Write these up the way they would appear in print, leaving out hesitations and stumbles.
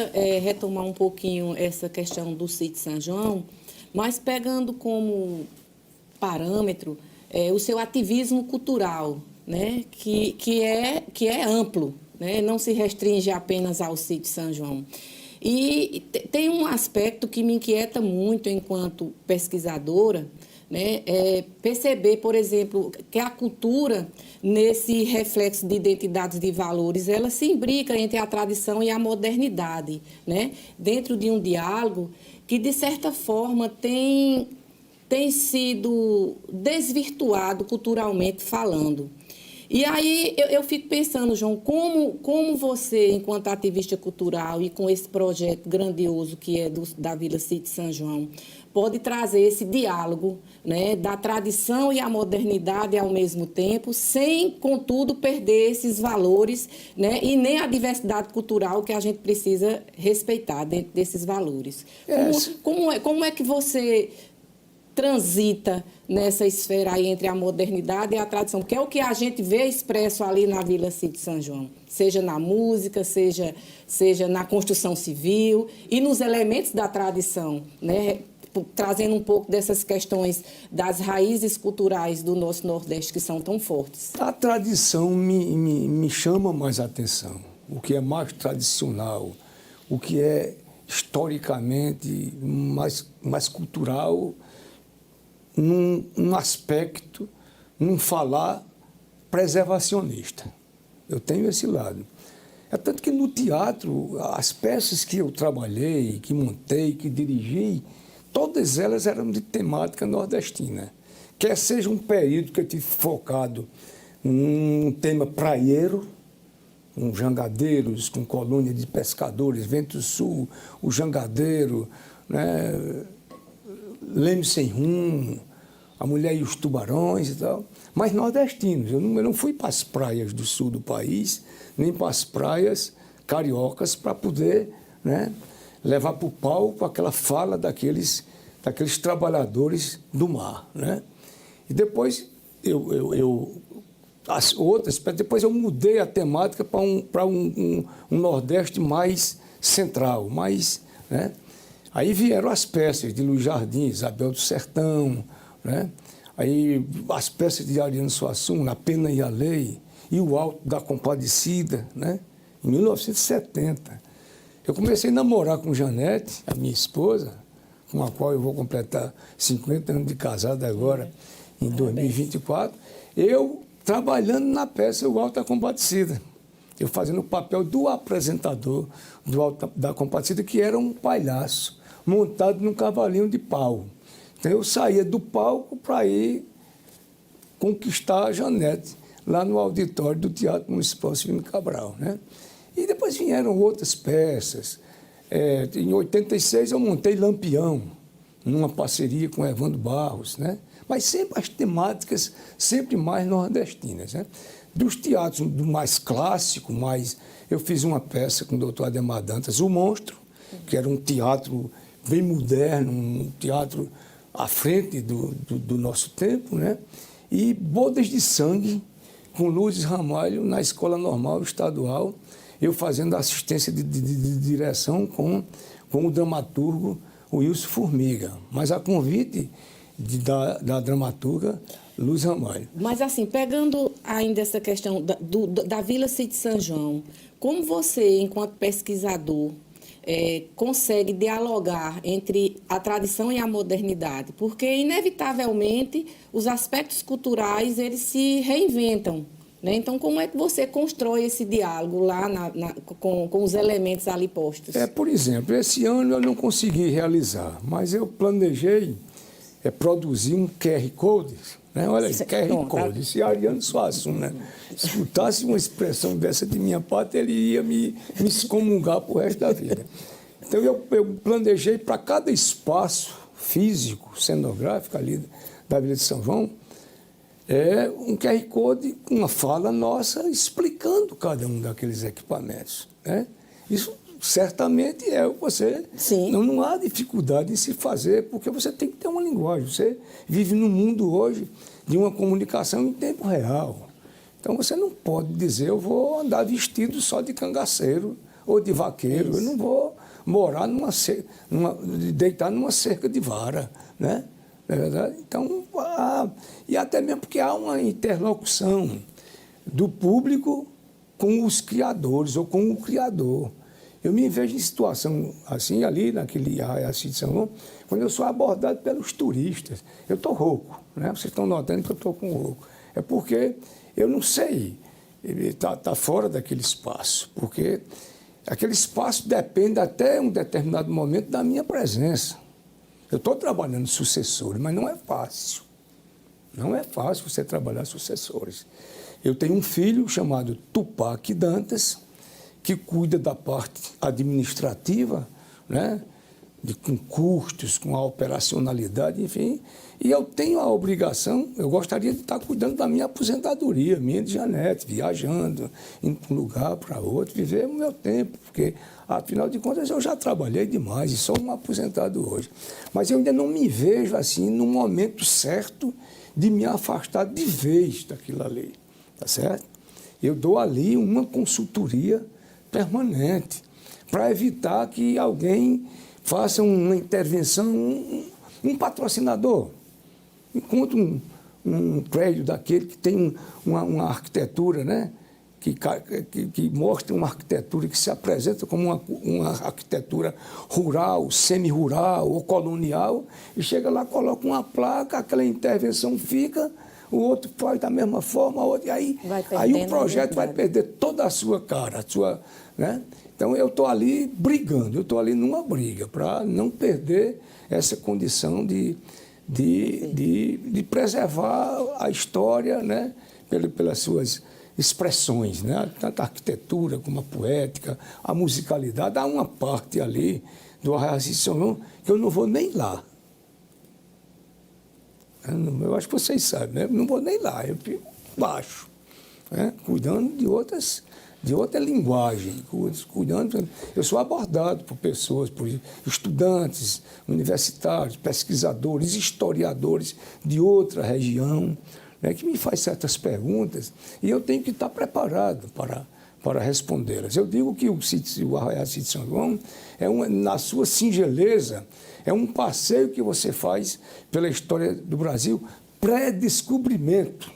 queria retomar um pouquinho essa questão do Sítio São João, mas pegando como parâmetro o seu ativismo cultural, né? que é amplo, né? Não se restringe apenas ao Sítio São João. E tem um aspecto que me inquieta muito enquanto pesquisadora, né? Perceber, por exemplo, que a cultura, nesse reflexo de identidades de valores, ela se imbrica entre a tradição e a modernidade, né? Dentro de um diálogo que, de certa forma, tem sido desvirtuado culturalmente falando. E aí eu fico pensando, João, como você, enquanto ativista cultural e com esse projeto grandioso que é da Vila Sítio São João, pode trazer esse diálogo, né, da tradição e a modernidade ao mesmo tempo, sem, contudo, perder esses valores, né, e nem a diversidade cultural que a gente precisa respeitar dentro desses valores. Como é que você transita nessa esfera aí entre a modernidade e a tradição, que é o que a gente vê expresso ali na Vila Sítio São João, seja na música, seja na construção civil e nos elementos da tradição, né? Trazendo um pouco dessas questões das raízes culturais do nosso Nordeste que são tão fortes. A tradição me chama mais a atenção, o que é mais tradicional, o que é historicamente mais cultural, num aspecto, num falar preservacionista. Eu tenho esse lado. É tanto que no teatro, as peças que eu trabalhei, que montei, que dirigi, todas elas eram de temática nordestina. Quer seja um período que eu tive focado num tema praieiro, com jangadeiros, com colônia de pescadores, Vento Sul, o jangadeiro, né? Leme Sem Rumo, A Mulher e os Tubarões e tal, mas nordestinos. Eu não fui para as praias do sul do país, nem para as praias cariocas para poder, né, levar para o palco aquela fala daqueles trabalhadores do mar, né? E depois depois eu mudei a temática para um Nordeste mais central, mais, né? Aí vieram as peças de Luiz Jardim, Isabel do Sertão, né? Aí as peças de Ariano Suassuna, A Pena e a Lei, e o Alto da Compadecida, né? Em 1970. Eu comecei a namorar com Janete, a minha esposa, com a qual eu vou completar 50 anos de casado agora, em 2024, eu trabalhando na peça O Alto da Compadecida. Eu fazendo o papel do apresentador do Alto da Compadecida, que era um palhaço, montado num cavalinho de pau. Então eu saía do palco para ir conquistar a Janete, lá no auditório do Teatro Municipal Civil Cabral, né? E depois vieram outras peças. Em 86 eu montei Lampião, numa parceria com Evandro Barros, né? Mas sempre as temáticas sempre mais nordestinas, né? Dos teatros do mais clássico, eu fiz uma peça com o doutor Ademar Dantas, O Monstro, que era um teatro bem moderno, um teatro à frente do nosso tempo, né? E Bodas de Sangue, com Lourdes Ramalho, na Escola Normal Estadual, eu fazendo assistência de direção com o dramaturgo Wilson Formiga, mas a convite da dramaturga Luz Ramalho. Mas assim, pegando ainda essa questão da Vila Sítio São João, como você, enquanto pesquisador, consegue dialogar entre a tradição e a modernidade? Porque, inevitavelmente, os aspectos culturais, eles se reinventam, né? Então, como é que você constrói esse diálogo lá com os elementos ali postos? Por exemplo, esse ano eu não consegui realizar, mas eu planejei produzir um QR Code, né? Olha aí, QR Code. Se Ariano Suassuna escutasse uma expressão dessa de minha parte, ele ia me excomungar para o resto da vida. Então, eu planejei para cada espaço físico, cenográfico ali da Vila de São João, um QR Code com uma fala nossa explicando cada um daqueles equipamentos, né? Isso certamente você... Sim. Não há dificuldade em se fazer, porque você tem que ter uma linguagem. Você vive num mundo hoje de uma comunicação em tempo real. Então, você não pode dizer, eu vou andar vestido só de cangaceiro ou de vaqueiro. Eu não vou morar deitar numa cerca de vara, né? Não é verdade? Então, e até mesmo porque há uma interlocução do público com os criadores ou com o criador. Eu me vejo em situação assim, ali naquele Arraial de São João, quando eu sou abordado pelos turistas. Eu estou rouco, né? Vocês estão notando que eu estou com rouco. É porque eu não sei, ele está fora daquele espaço, porque aquele espaço depende até um determinado momento da minha presença. Eu estou trabalhando sucessores, mas não é fácil. Não é fácil você trabalhar sucessores. Eu tenho um filho chamado Tupac Dantas, que cuida da parte administrativa, né? Com custos, com a operacionalidade, enfim. E eu tenho a obrigação, eu gostaria de estar cuidando da minha aposentadoria, minha de Janete, viajando, indo de um lugar para outro, viver o meu tempo, porque, afinal de contas, eu já trabalhei demais e sou um aposentado hoje. Mas eu ainda não me vejo assim, no momento certo de me afastar de vez daquilo ali, tá certo? Eu dou ali uma consultoria permanente, para evitar que alguém faça uma intervenção, um patrocinador. Enquanto um prédio daquele que tem uma arquitetura, né? Que mostra uma arquitetura que se apresenta como uma arquitetura rural, semi-rural ou colonial, e chega lá, coloca uma placa, aquela intervenção fica, o outro faz da mesma forma, e aí o projeto vai perder toda a sua cara, né? Então, eu estou ali brigando, eu estou ali numa briga para não perder essa condição de preservar a história, né? Pelas suas expressões, né? Tanto a arquitetura como a poética, a musicalidade. Há uma parte ali do Arraial de São João que eu não vou nem lá. Eu acho que vocês sabem, né? Eu não vou nem lá, eu fico baixo, né? Cuidando de outra linguagem, cuidando. Eu sou abordado por pessoas, por estudantes, universitários, pesquisadores, historiadores de outra região, né, que me faz certas perguntas e eu tenho que estar preparado para respondê-las. Eu digo que o Arraial de São João, na sua singeleza, é um passeio que você faz pela história do Brasil pré-descobrimento.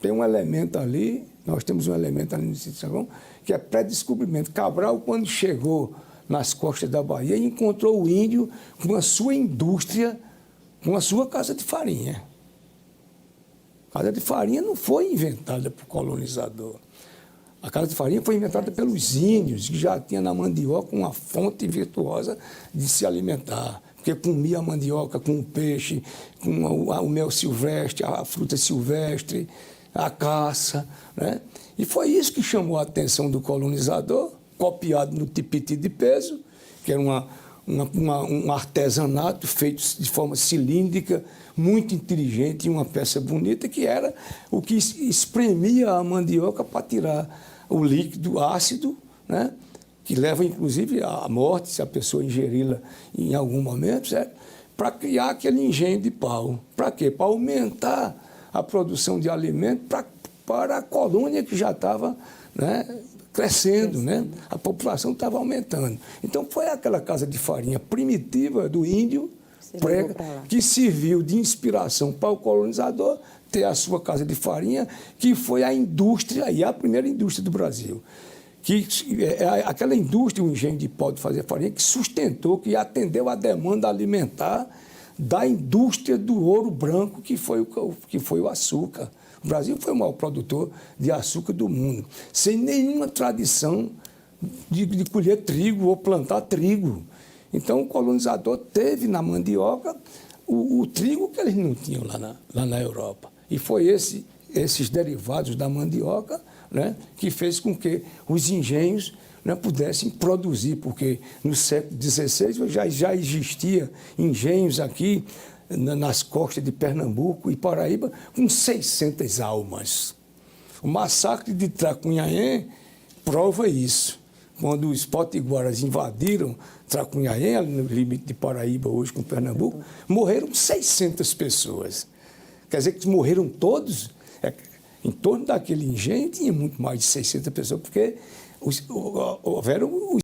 Tem um elemento ali, nós temos um elemento ali no sítio de São João, que é pré-descobrimento. Cabral, quando chegou nas costas da Bahia, encontrou o índio com a sua indústria, com a sua casa de farinha. A casa de farinha não foi inventada por colonizador. A casa de farinha foi inventada pelos índios, que já tinham na mandioca uma fonte virtuosa de se alimentar. Porque comia a mandioca com o peixe, com o mel silvestre, a fruta silvestre, a caça, né? E foi isso que chamou a atenção do colonizador, copiado no tipiti de peso, que era um artesanato feito de forma cilíndrica, muito inteligente e uma peça bonita, que era o que espremia a mandioca para tirar o líquido ácido, né? Que leva, inclusive, à morte, se a pessoa ingeri-la em algum momento, certo? Para criar aquele engenho de pau. Para quê? Para aumentar a produção de alimento para a colônia que já estava, né, crescendo, né? A população estava aumentando. Então, foi aquela casa de farinha primitiva do índio, que serviu de inspiração para o colonizador ter a sua casa de farinha, que foi a indústria, e a primeira indústria do Brasil. Que aquela indústria, o engenho de pau de fazer farinha, que sustentou, que atendeu a demanda alimentar da indústria do ouro branco, que foi o açúcar. O Brasil foi o maior produtor de açúcar do mundo, sem nenhuma tradição de colher trigo ou plantar trigo. Então, o colonizador teve na mandioca o trigo que eles não tinham lá na Europa. E foi esses derivados da mandioca, né, que fez com que os engenhos, né, pudessem produzir, porque no século XVI já existia engenhos aqui nas costas de Pernambuco e Paraíba com 600 almas. O massacre de Tracunhaém prova isso. Quando os potiguaras invadiram Tracunhaém, no limite de Paraíba, hoje com Pernambuco, morreram 600 pessoas. Quer dizer que morreram todos? Em torno daquele engenho tinha muito mais de 600 pessoas, porque houveram os